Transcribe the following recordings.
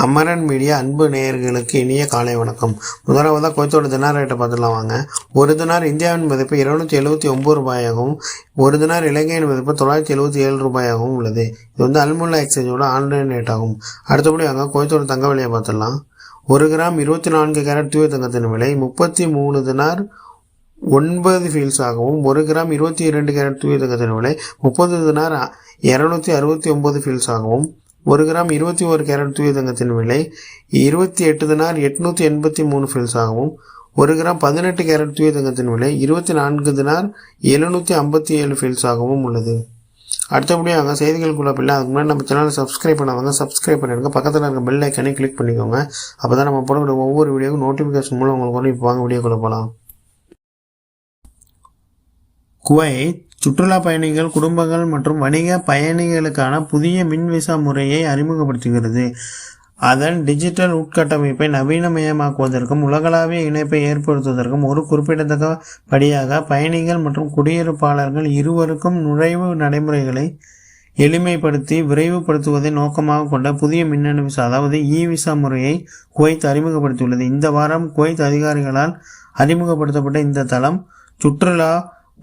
Amaran media அன்பு நேயர்களுக்கு இனிய காலை வணக்கம். முதலாவதாக குவைத்தோட தினார் ரேட்டை பார்த்துலாம் வாங்க. ஒரு தினார் இந்தியாவின் மதிப்பு 279 ரூபாயாகவும் ஒரு தினார் இலங்கையின் மதிப்பு 977 ரூபாயாகவும் உள்ளது. இது அல்முல்லா எக்ஸ்சேஞ்சோட ஆன்லைன் ரேட் ஆகும். அடுத்தபடி வாங்க குவைத்தோட தங்க விலையை பார்த்துடலாம். 1 கிராம் 24 கேரட் தூய தங்கத்தின் விலை 33 தினார் 9 ஃபீல்ஸ் ஆகவும் 1 கிராம் 22 கேரட் தூய தங்கத்தின் விலை 30 தினார் 269 ஃபீல்ஸ் ஆகவும் 1 கிராம் 21 கேரட் தூய தங்கத்தின் விலை 28 தினார் 883 ஃபீல்ஸ் ஆகவும் 1 கிராம் 18 கேரட் தூய தங்கத்தின் விலை 24 தினார் 757 ஃபீல்ஸ் ஆகவும் உள்ளது. அடுத்தபடியாக செய்திகளுக்குள்ள பிள்ளை அதுக்கு முன்னாடி நம்ம சேனலை சப்ஸ்கிரைப் பண்ணாங்க, சப்ஸ்கிரைப் பண்ணிடுங்க. பக்கத்தில் இருக்க பெல் ஐக்கனை கிளிக் பண்ணிக்கோங்க. அப்போ தான் நம்ம போடக்கூடிய ஒவ்வொரு வீடியோவும் நோட்டிஃபிகேஷன் மூலம் உங்களுக்கு வரும். இப்போ வாங்க வீடியோக்குள்ள போகலாம். குவைத் சுற்றுலா பயணிகள், குடும்பங்கள் மற்றும் வணிக பயணிகளுக்கான புதிய மின் விசா முறையை அறிமுகப்படுத்துகிறது. அதன் டிஜிட்டல் உட்கட்டமைப்பை நவீனமயமாக்குவதற்கும் உலகளாவிய இணைப்பை ஏற்படுத்துவதற்கும் ஒரு குறிப்பிடத்தக்க படியாக பயணிகள் மற்றும் குடியிருப்பாளர்கள் இருவருக்கும் நுழைவு நடைமுறைகளை எளிமைப்படுத்தி விரைவுபடுத்துவதை நோக்கமாக கொண்ட புதிய மின்னணு விசா அதாவது விசா முறையை குவைத் அறிமுகப்படுத்தியுள்ளது. இந்த வாரம் குவைத் அதிகாரிகளால் அறிமுகப்படுத்தப்பட்ட இந்த தளம் சுற்றுலா,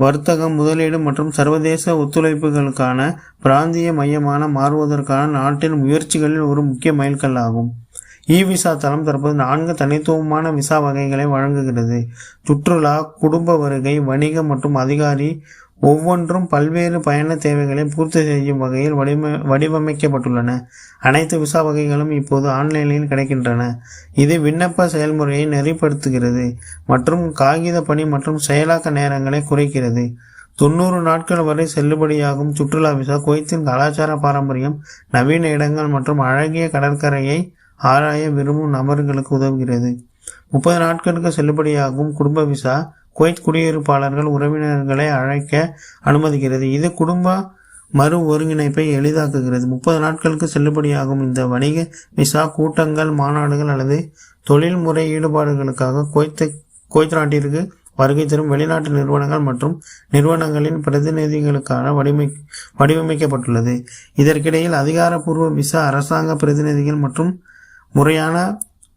வர்த்தகம், முதலீடு மற்றும் சர்வதேச ஒத்துழைப்புகளுக்கான பிராந்திய மையமான மாறுவதற்கான நாட்டின் முயற்சிகளில் ஒரு முக்கிய மைல்கல் ஆகும். விசா தளம் தற்போது 4 தனித்துவமான விசா வகைகளை வழங்குகிறது. சுற்றுலா, குடும்ப வருகை, வணிக மற்றும் அதிகாரி ஒவ்வொன்றும் பல்வேறு பயண தேவைகளை பூர்த்தி செய்யும் வகையில் வடிவமைக்கப்பட்டுள்ளன. அனைத்து விசா வகைகளும் இப்போது ஆன்லைனில் கிடைக்கின்றன. இது விண்ணப்ப செயல்முறையை நெறிப்படுத்துகிறது மற்றும் காகித பணி மற்றும் செயலாக்க நேரங்களை குறைக்கிறது. 90 நாட்கள் வரை செல்லுபடியாகும் சுற்றுலா விசா குவைத்தின் கலாச்சார பாரம்பரியம், நவீன இடங்கள் மற்றும் அழகிய கடற்கரையை ஆராய விரும்பும் நபர்களுக்கு உதவுகிறது. 30 நாட்களுக்கு செல்லுபடியாகும் குடும்ப விசா குவைத் குடியிருப்பாளர்கள் உறவினர்களை அழைக்க அனுமதிக்கிறது. இது குடும்ப மறு ஒருங்கிணைப்பை எளிதாக்குகிறது. 30 நாட்களுக்கு செல்லுபடியாகும் இந்த வணிக விசா கூட்டங்கள், மாநாடுகள் அல்லது தொழில்முறை ஈடுபாடுகளுக்காக குவைத் நாட்டிற்கு வருகை தரும் வெளிநாட்டு நிறுவனங்கள் மற்றும் நிறுவனங்களின் பிரதிநிதிகளுக்கான வடிவமைக்கப்பட்டுள்ளது. இதற்கிடையில் அதிகாரப்பூர்வ விசா அரசாங்க பிரதிநிதிகள் மற்றும் முறையான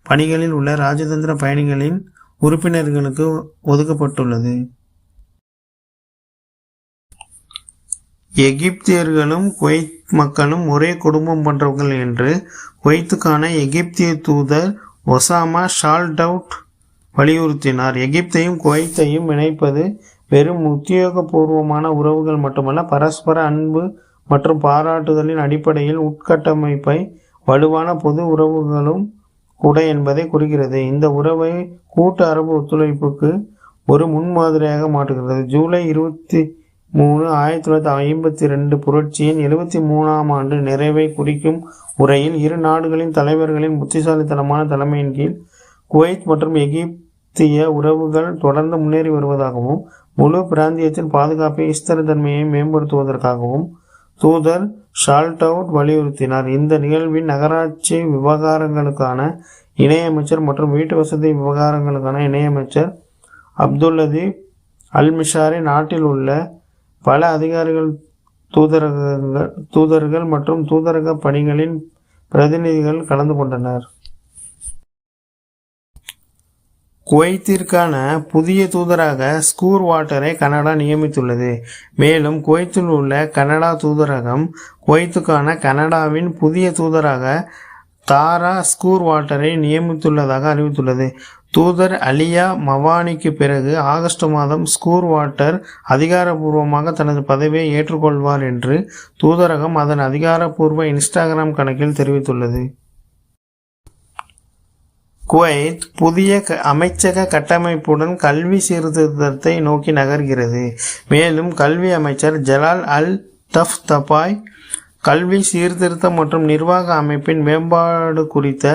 பணிகளில் உள்ள ராஜதந்திர பயணிகளின் உறுப்பினர்களுக்கு ஒதுக்கப்பட்டுள்ளது. எகிப்தியர்களும் குவைத் மக்களும் ஒரே குடும்பம் போன்றவர்கள் என்று குவைத்துக்கான எகிப்திய தூதர் ஒசாமா ஷால்டவுட் வலியுறுத்தினார். எகிப்தையும் குவைத்தையும் இணைப்பது வெறும் உத்தியோகபூர்வமான உறவுகள் மட்டுமல்ல, பரஸ்பர அன்பு மற்றும் பாராட்டுதலின் அடிப்படையில் உட்கட்டமைப்பை வலுவான பொது உறவுகளும் கூட என்பதை குறிக்கிறது. இந்த உறவை கூட்டு அரபு ஒத்துழைப்புக்கு ஒரு முன்மாதிரியாக மாற்றுகிறது. ஜூலை 23, 1952 புரட்சியின் 73ஆம் ஆண்டு நிறைவை குறிக்கும் உரையில் இரு நாடுகளின் தலைவர்களின் புத்திசாலித்தனமான தலைமையின் கீழ் குவைத் மற்றும் எகிப்திய உறவுகள் தொடர்ந்து முன்னேறி வருவதாகவும் முழு பிராந்தியத்தின் பாதுகாப்பை, ஸ்திரத்தன்மையை மேம்படுத்துவதற்காகவும் தூதர் ஷால்டவுட் வலியுறுத்தினார். இந்த நிகழ்வின் நகராட்சி விவகாரங்களுக்கான இணையமைச்சர் மற்றும் வீட்டு வசதி விவகாரங்களுக்கான இணையமைச்சர் அப்துல்லதீப் அல்-மிஷாரி, நாட்டில் உள்ள பல அதிகாரிகள், தூதர்கள் மற்றும் தூதரக பணிகளின் பிரதிநிதிகள் கலந்து கொண்டனர். குவைத்திற்கான புதிய தூதராக ஸ்கூர் வாட்டரை கனடா நியமித்துள்ளது. மேலும் குவைத்தில் உள்ள கனடா தூதரகம் குவைத்துக்கான கனடாவின் புதிய தூதராக தாரா ஸ்கூர் வாட்டரை நியமித்துள்ளதாக அறிவித்துள்ளது. தூதர் அலியா மவானிக்கு பிறகு ஆகஸ்ட் மாதம் ஸ்கூர் வாட்டர் அதிகாரப்பூர்வமாக தனது பதவியை ஏற்றுக்கொள்வார் என்று தூதரகம் அதன் அதிகாரப்பூர்வ இன்ஸ்டாகிராம் கணக்கில் தெரிவித்துள்ளது. குவைத் புதிய அமைச்சக கட்டமைப்புடன் கல்வி சீர்திருத்தத்தை நோக்கி நகர்கிறது. மேலும் கல்வி அமைச்சர் ஜலால் அல் தஃபாய் கல்வி சீர்திருத்தம் மற்றும் நிர்வாக அமைப்பின் மேம்பாடு குறித்த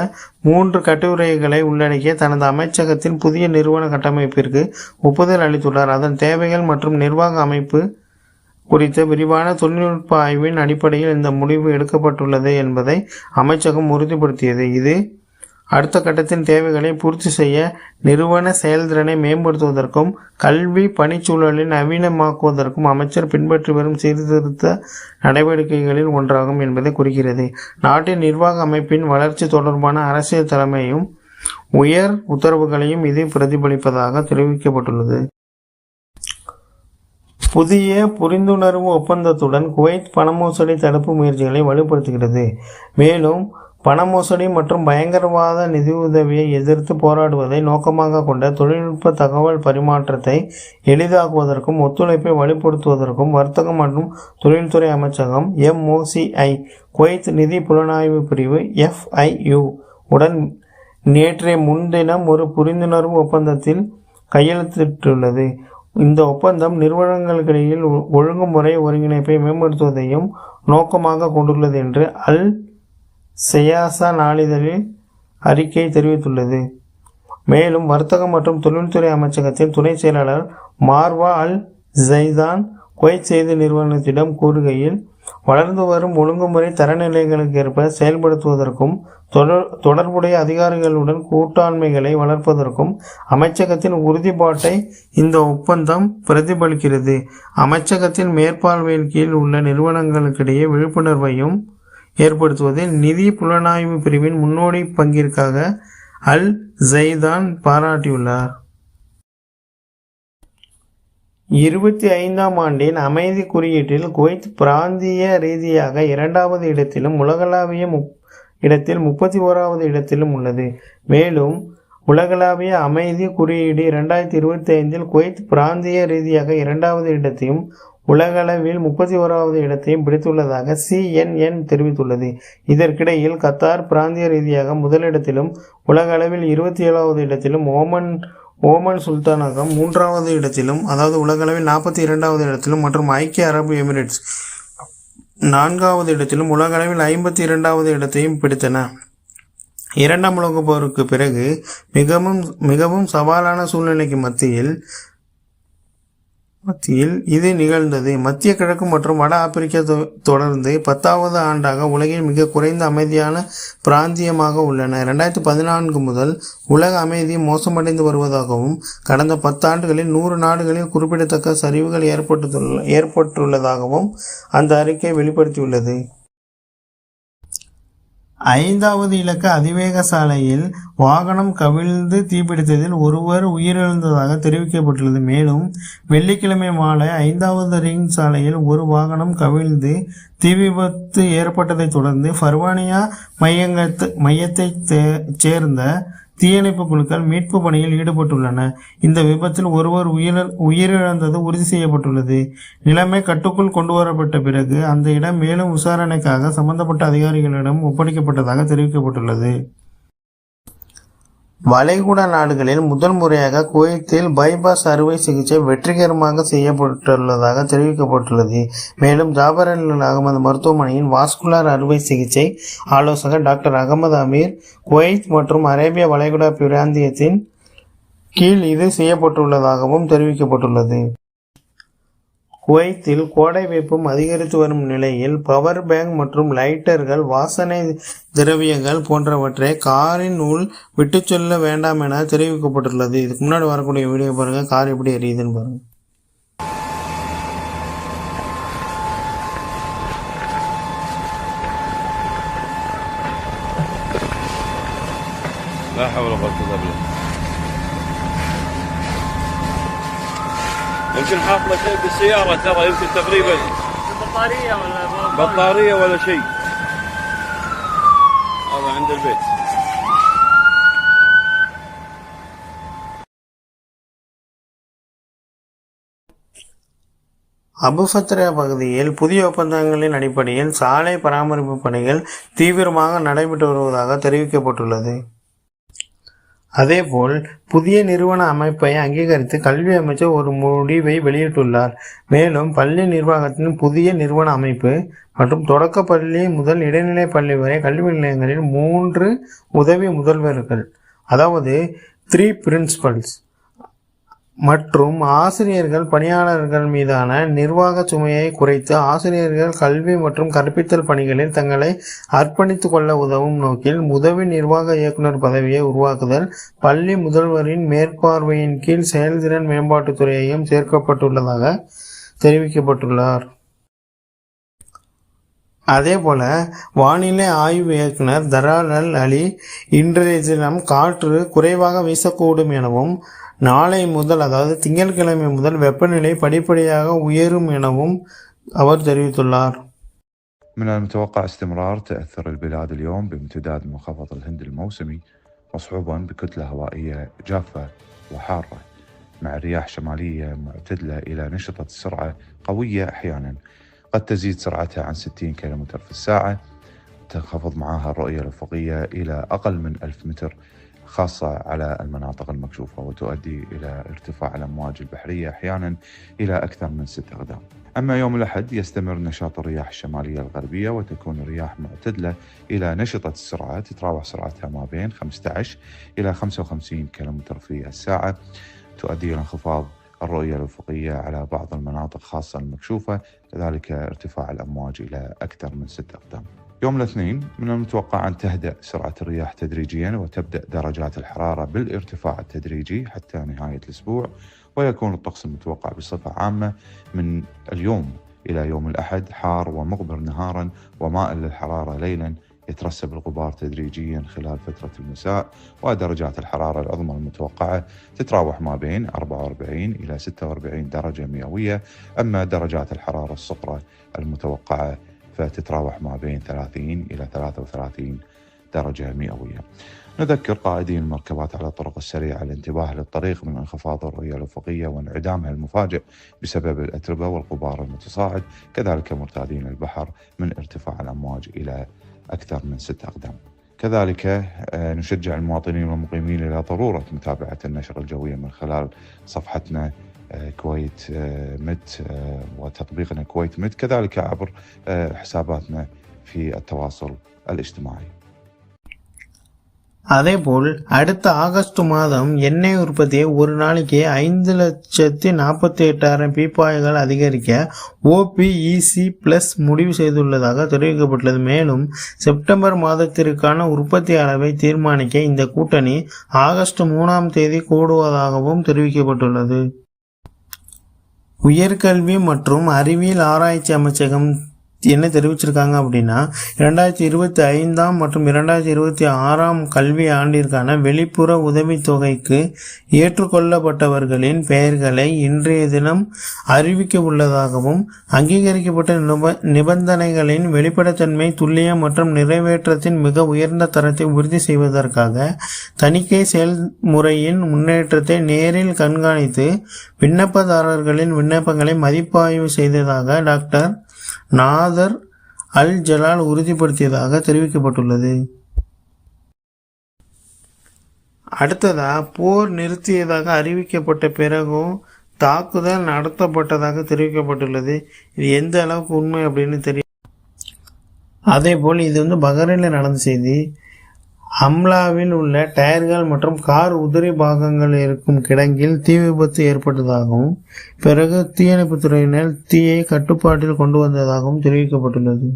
3 கட்டுரைகளை உள்ளடக்கிய தனது அமைச்சகத்தின் புதிய நிறுவன கட்டமைப்பிற்கு ஒப்புதல் அளித்துள்ளார். அதன் தேவைகள் மற்றும் நிர்வாக அமைப்பு குறித்த விரிவான தொழில்நுட்ப ஆய்வின் அடிப்படையில் இந்த முடிவு எடுக்கப்பட்டுள்ளது என்பதை அமைச்சகம் உறுதிப்படுத்தியது. இது அடுத்த கட்டத்தின் தேவைகளை பூர்த்தி செய்ய நிறுவன செயல்திறனை மேம்படுத்துவதற்கும் கல்வி பணிச்சூழலை நவீனமாக்குவதற்கும் அமைச்சர் பின்பற்றி வரும் சீர்திருத்த நடவடிக்கைகளில் ஒன்றாகும் என்பதை குறிக்கிறது. நாட்டின் நிர்வாக அமைப்பின் வளர்ச்சி தொடர்பான அரசியல் தலைமையும் உயர் உத்தரவுகளையும் இது பிரதிபலிப்பதாக தெரிவிக்கப்பட்டுள்ளது. புதிய புரிந்துணர்வு ஒப்பந்தத்துடன் குவைத் பணமோசடி தடுப்பு முயற்சிகளை வலுப்படுத்துகிறது. மேலும் பணமோசடி மற்றும் பயங்கரவாத நிதியுதவியை எதிர்த்து போராடுவதை நோக்கமாக கொண்ட தொழில்நுட்ப தகவல் பரிமாற்றத்தை எளிதாக்குவதற்கும் ஒத்துழைப்பை வலுப்படுத்துவதற்கும் வர்த்தகம் மற்றும் தொழில்துறை அமைச்சகம் MOCI குவைத் நிதி புலனாய்வு பிரிவு FIU உடன் நேற்றைய முன்தினம் ஒரு புரிந்துணர்வு ஒப்பந்தத்தில் கையெழுத்திட்டுள்ளது. இந்த ஒப்பந்தம் நிறுவனங்களுக்கிடையில் ஒழுங்குமுறை ஒருங்கிணைப்பை மேம்படுத்துவதையும் நோக்கமாக கொண்டுள்ளது என்று அல் செயாசா நாளிதழில் அறிக்கை தெரிவித்துள்ளது. மேலும் வர்த்தகம் மற்றும் தொழில்துறை அமைச்சகத்தின் துணை செயலாளர் மார்வா அல் ஜைதான் குவைத் செய்தி நிறுவனத்திடம் கூறுகையில், வளர்ந்து வரும் ஒழுங்குமுறை தரநிலைகளுக்கு ஏற்ப செயல்படுத்துவதற்கும் தொடர்புடைய அதிகாரிகளுடன் கூட்டாண்மைகளை வளர்ப்பதற்கும் அமைச்சகத்தின் உறுதிப்பாட்டை இந்த ஒப்பந்தம் பிரதிபலிக்கிறது. அமைச்சகத்தின் மேற்பார்வையின் கீழ் உள்ள நிறுவனங்களுக்கிடையே விழிப்புணர்வையும் ஏற்படுத்துவதில் நிதி புலனாய்வு பிரிவின் முன்னோடி பங்கிற்காக அல் ஜைதான் பாராட்டியுள்ளார். 25ஆம் ஆண்டின் அமைதி குறியீட்டில் குவைத் பிராந்திய ரீதியாக 2வது இடத்திலும் உலகளாவிய இடத்தில் 31வது இடத்திலும் உள்ளது. மேலும் உலகளாவிய அமைதி குறியீடு 2025இல் குவைத் பிராந்திய ரீதியாக 2வது இடத்தையும் உலகளவில் 31வது இடத்தையும் பிடித்துள்ளதாக CNN தெரிவித்துள்ளது. இதற்கிடையில் கத்தார் பிராந்திய ரீதியாக முதலிடத்திலும் உலக அளவில் 27வது இடத்திலும் ஓமன் சுல்தானகம் 3வது இடத்திலும் அதாவது உலகளவில் 42வது இடத்திலும் மற்றும் ஐக்கிய அரபு எமிரேட்ஸ் 4வது இடத்திலும் உலகளவில் 52வது இடத்தையும் பிடித்தன. 2ஆம் உலகப் போருக்கு பிறகு மிகவும் சவாலான சூழ்நிலைக்கு மத்தியில் இது நிகழ்ந்தது. மத்திய கிழக்கு மற்றும் வட ஆப்பிரிக்கா தொடர்ந்து 10வது ஆண்டாக உலகின் மிக குறைந்த அமைதியான பிராந்தியமாக உள்ளன. 2014 முதல் உலக அமைதி மோசமடைந்து வருவதாகவும் கடந்த 10 ஆண்டுகளில் 100 நாடுகளில் குறிப்பிடத்தக்க சரிவுகள் ஏற்பட்டுள்ளதாகவும் அந்த அறிக்கை வெளிப்படுத்தியுள்ளது. 5வது இலக்க அதிவேக சாலையில் வாகனம் கவிழ்ந்து தீப்பிடித்ததில் ஒருவர் உயிரிழந்ததாக தெரிவிக்கப்பட்டுள்ளது. மேலும் வெள்ளிக்கிழமை மாலை 5வது ரிங் சாலையில் ஒரு வாகனம் கவிழ்ந்து தீ விபத்து ஏற்பட்டதைத் தொடர்ந்து பர்வானியா மையத்தைச் சேர்ந்த தீயணைப்பு குழுக்கள் மீட்பு பணியில் ஈடுபட்டுள்ளன. இந்த விபத்தில் ஒருவர் உயிரிழந்தது உறுதி செய்யப்பட்டுள்ளது. நிலைமை கட்டுக்குள் கொண்டுவரப்பட்ட பிறகு அந்த இடம் மேலும் விசாரணைக்காக சம்பந்தப்பட்ட அதிகாரிகளிடம் ஒப்படைக்கப்பட்டதாக தெரிவிக்கப்பட்டுள்ளது. வளைகுடா நாடுகளில் முதல் முறையாக குவைத்தில் பைபாஸ் அறுவை சிகிச்சை வெற்றிகரமாக செய்யப்பட்டுள்ளதாக தெரிவிக்கப்பட்டுள்ளது. மேலும் ஜாபர் அல் அகமது மருத்துவமனையின் வாஸ்குலர் அறுவை சிகிச்சை ஆலோசகர் டாக்டர் அகமது அமீர் குவைத் மற்றும் அரேபிய வளைகுடா பிராந்தியத்தின் கீழ் இது செய்யப்பட்டுள்ளதாகவும் தெரிவிக்கப்பட்டுள்ளது. குவைத்தில் கோடை வெப்பம் அதிகரித்து வரும் நிலையில் பவர் பேங்க் மற்றும் லைட்டர்கள், வாசனை திரவியங்கள் போன்றவற்றை காரின் உள் விட்டு செல்ல வேண்டாம் என தெரிவிக்கப்பட்டுள்ளது. இதுக்கு முன்னாடி வரக்கூடிய வீடியோ பாருங்க, கார் எப்படி எரியுதுன்னு பாருங்க. يمكن حاط له شيء بالسيارة ترى، يمكن تقريبا بطارية ولا شيء. هذا عند البيت. அபுஃபத்ரா பகுதியில் புதிய ஒப்பந்தங்களின் அடிப்படையில் சாலை பராமரிப்பு பணிகள் தீவிரமாக நடைபெற்று வருவதாக தெரிவிக்கப்பட்டுள்ளது. அதேபோல் புதிய நிறுவன அமைப்பை அங்கீகரித்து கல்வி அமைச்சர் ஒரு முடிவை வெளியிட்டுள்ளார். மேலும் பள்ளி நிர்வாகத்தின் புதிய நிறுவன அமைப்பு மற்றும் தொடக்க பள்ளி முதல் இடைநிலை பள்ளி வரை கல்வி நிலையங்களில் 3 உதவி முதல்வர்கள், அதாவது 3 பிரின்சிபல்ஸ் மற்றும் ஆசிரியர்கள் பணியாளர்கள் மீதான நிர்வாக சுமையை குறைத்து ஆசிரியர்கள் கல்வி மற்றும் கற்பித்தல் பணிகளில் தங்களை அர்ப்பணித்துக் கொள்ள உதவும் நோக்கில் உதவி நிர்வாக இயக்குனர் பதவியை உருவாக்குதல், பள்ளி முதல்வரின் மேற்பார்வையின் கீழ் செயல்திறன் மேம்பாட்டுத் துறையையும் சேர்க்கப்பட்டுள்ளதாக தெரிவிக்கப்பட்டுள்ளார். அதேபோல வானிலை ஆய்வு இயக்குனர் தரால் அல் அலி இன்றைய தினம் காற்று குறைவாக வீசக்கூடும் எனவும் நாளை முதல் அதாவது திங்கட்கிழமை முதல் வெப்பநிலை படிப்படியாக உயரும் எனவும் அவர் தெரிவித்துள்ளார். من المتوقع استمرار تأثر البلاد اليوم بامتداد منخفض الهند الموسمي مصحوبا بكتلة هوائية جافة وحارة مع رياح شمالية معتدلة إلى نشطة السرعة قوية أحيانا قد تزيد سرعتها عن 60 كيلومتر في الساعة. تنخفض معها الرؤية الأفقية إلى أقل من 1000 متر خاصة على المناطق المكشوفة وتؤدي إلى ارتفاع الأمواج البحرية أحيانا إلى أكثر من 6 أقدام. أما يوم الأحد يستمر نشاط الرياح الشمالية الغربية وتكون الرياح معتدلة إلى نشطة السرعة تتراوح سرعتها ما بين 15 إلى 55 كيلومتر في الساعة تؤدي إلى انخفاض الرؤية الأفقية على بعض المناطق خاصة المكشوفة كذلك ارتفاع الأمواج إلى أكثر من 6 أقدام. يوم الاثنين من المتوقع أن تهدأ سرعة الرياح تدريجيا وتبدأ درجات الحرارة بالارتفاع التدريجي حتى نهاية الأسبوع ويكون الطقس المتوقع بصفة عامة من اليوم إلى يوم الأحد حار ومغبر نهارا ومائل للحرارة ليلا يترسب الغبار تدريجيا خلال فترة المساء ودرجات الحرارة العظمى المتوقعة تتراوح ما بين 44 إلى 46 درجة مئوية. أما درجات الحرارة الصغرى المتوقعة فتتراوح ما بين 30 إلى 33 درجة مئوية. نذكر قائدين المركبات على الطرق السريعة الانتباه للطريق من انخفاض الرؤية الأفقية وانعدامها المفاجئ بسبب الأتربة والغبار المتصاعد كذلك مرتادين البحر من ارتفاع الأمواج إلى أكثر من 6 أقدام. كذلك نشجع المواطنين والمقيمين إلى ضرورة متابعة النشرة الجوية من خلال صفحتنا كويت مت وتطبيقنا كويت مت كذلك عبر حساباتنا في التواصل الاجتماعي. அதேபோல் அடுத்த ஆகஸ்ட் மாதம் எண்ணெய் உற்பத்தியை ஒரு நாளைக்கு 5,48,000 பீப்பாய்கள் அதிகரிக்க OPEC+ முடிவு செய்துள்ளதாக தெரிவிக்கப்பட்டுள்ளது. மேலும் செப்டம்பர் மாதத்திற்கான உற்பத்தி அளவை தீர்மானிக்க இந்த கூட்டணி ஆகஸ்ட் 3ஆம் தேதி கூடுவதாகவும் தெரிவிக்கப்பட்டுள்ளது. உயர்கல்வி மற்றும் அறிவியல் ஆராய்ச்சி அமைச்சகம் என்ன தெரிவிச்சிருக்காங்க அப்படின்னா 2025 மற்றும் 2026 கல்வி ஆண்டிற்கான வெளிப்புற உதவித்தொகைக்கு ஏற்றுக்கொள்ளப்பட்டவர்களின் பெயர்களை இன்றைய தினம் அறிவிக்க உள்ளதாகவும் அங்கீகரிக்கப்பட்ட நிபந்தனைகளின் வெளிப்படைத்தன்மை, துல்லியம் மற்றும் நிறைவேற்றத்தின் மிக உயர்ந்த தரத்தை உறுதி செய்வதற்காக தணிக்கை செயல்முறையின் முன்னேற்றத்தை நேரில் கண்காணித்து விண்ணப்பதாரர்களின் விண்ணப்பங்களை மதிப்பாய்வு செய்ததாக டாக்டர் நாதர் அல் ஜலால் உறுதிப்படுத்தியதாக தெரிவிக்கப்பட்டுள்ளது. அடுத்ததா, போர் நிறுத்தியதாக அறிவிக்கப்பட்ட பிறகும் தாக்குதல் நடத்தப்பட்டதாக தெரிவிக்கப்பட்டுள்ளது. இது எந்த அளவுக்கு உண்மை அப்படின்னு தெரியும். அதேபோல் இது பஹ்ரைனில் நடந்த செய்தி. அம்லாவில் உள்ள டயர்கள் மற்றும் கார் உதிரி பாகங்கள் இருக்கும் கிடங்கில் தீ விபத்து ஏற்பட்டதாகவும் பிறகு தீயணைப்புத் துறையினர் தீயை கட்டுப்பாட்டில் கொண்டு வந்ததாகவும் தெரிவிக்கப்பட்டுள்ளது.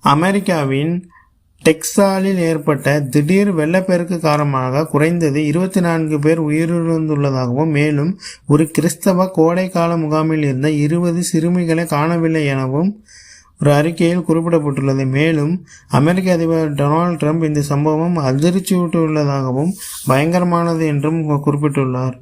அமெரிக்காவின் டெக்சாலில் ஏற்பட்ட திடீர் வெள்ளப்பெருக்கு காரணமாக குறைந்தது 24 பேர் உயிரிழந்துள்ளதாகவும் மேலும் ஒரு கிறிஸ்தவ கோடைக்கால முகாமில் இருந்த 20 சிறுமிகளை காணவில்லை எனவும் ஒரு அறிக்கையில் குறிப்பிடப்பட்டுள்ளது. மேலும் அமெரிக்க அதிபர் டொனால்ட் ட்ரம்ப் இந்த சம்பவம் அதிர்ச்சியூட்டுள்ளதாகவும் பயங்கரமானது என்றும் குறிப்பிட்டுள்ளார்.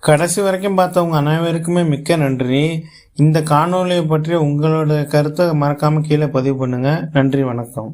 கடைசி வரைக்கும் பார்த்தவங்க அனைவருக்குமே மிக்க நன்றி. இந்த காணொலியை பற்றி உங்களோட கருத்தை மறக்காமல் கீழே பதிவு பண்ணுங்கள். நன்றி, வணக்கம்.